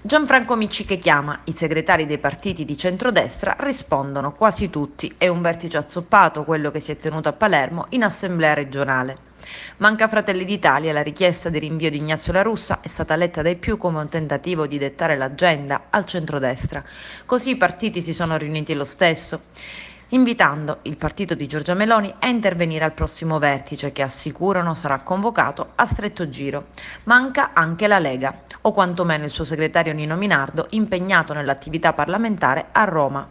Gianfranco Micciche chiama, i segretari dei partiti di centrodestra rispondono quasi tutti, è un vertice azzoppato quello che si è tenuto a Palermo in assemblea regionale. Manca Fratelli d'Italia, la richiesta di rinvio di Ignazio La Russa è stata letta dai più come un tentativo di dettare l'agenda al centrodestra, così i partiti si sono riuniti lo stesso, invitando il partito di Giorgia Meloni a intervenire al prossimo vertice che assicurano sarà convocato a stretto giro. Manca anche la Lega, o quantomeno il suo segretario Nino Minardo, impegnato nell'attività parlamentare a Roma.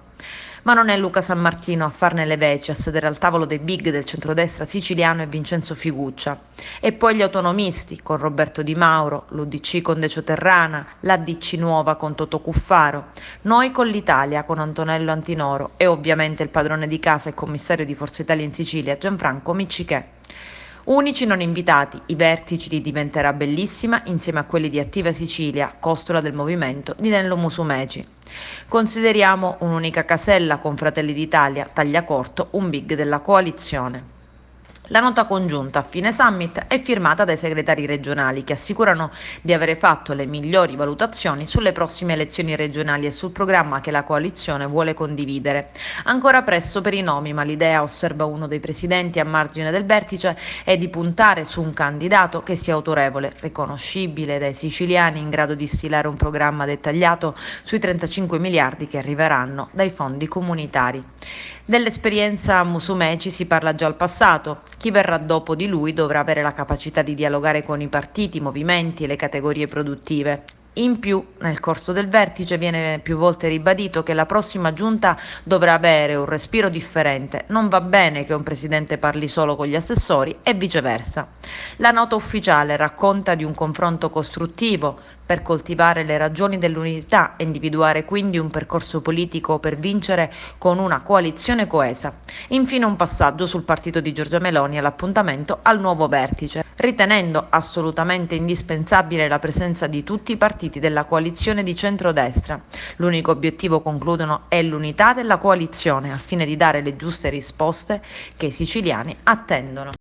Ma non è Luca Sammartino a farne le veci, a sedere al tavolo dei big del centrodestra siciliano e Vincenzo Figuccia. E poi gli autonomisti, con Roberto Di Mauro, l'UDC con Decio Terrana, l'ADC Nuova con Totò Cuffaro, noi con l'Italia con Antonello Antinoro e ovviamente il padrone di casa e commissario di Forza Italia in Sicilia, Gianfranco Micciche. Unici non invitati, i vertici di Diventerà Bellissima insieme a quelli di Attiva Sicilia, costola del movimento di Nello Musumeci. Consideriamo un'unica casella con Fratelli d'Italia, tagliacorto, un big della coalizione. La nota congiunta a fine summit è firmata dai segretari regionali che assicurano di avere fatto le migliori valutazioni sulle prossime elezioni regionali e sul programma che la coalizione vuole condividere. Ancora presto per i nomi, ma l'idea, osserva uno dei presidenti a margine del vertice, è di puntare su un candidato che sia autorevole, riconoscibile dai siciliani, in grado di stilare un programma dettagliato sui 35 miliardi che arriveranno dai fondi comunitari. Dell'esperienza Musumeci si parla già al passato. Chi verrà dopo di lui dovrà avere la capacità di dialogare con i partiti, i movimenti e le categorie produttive. In più, nel corso del vertice viene più volte ribadito che la prossima giunta dovrà avere un respiro differente. Non va bene che un presidente parli solo con gli assessori e viceversa. La nota ufficiale racconta di un confronto costruttivo per coltivare le ragioni dell'unità e individuare quindi un percorso politico per vincere con una coalizione coesa. Infine un passaggio sul partito di Giorgia Meloni e l'appuntamento al nuovo vertice, ritenendo assolutamente indispensabile la presenza di tutti i partiti della coalizione di centrodestra. L'unico obiettivo, concludono, è l'unità della coalizione al fine di dare le giuste risposte che i siciliani attendono.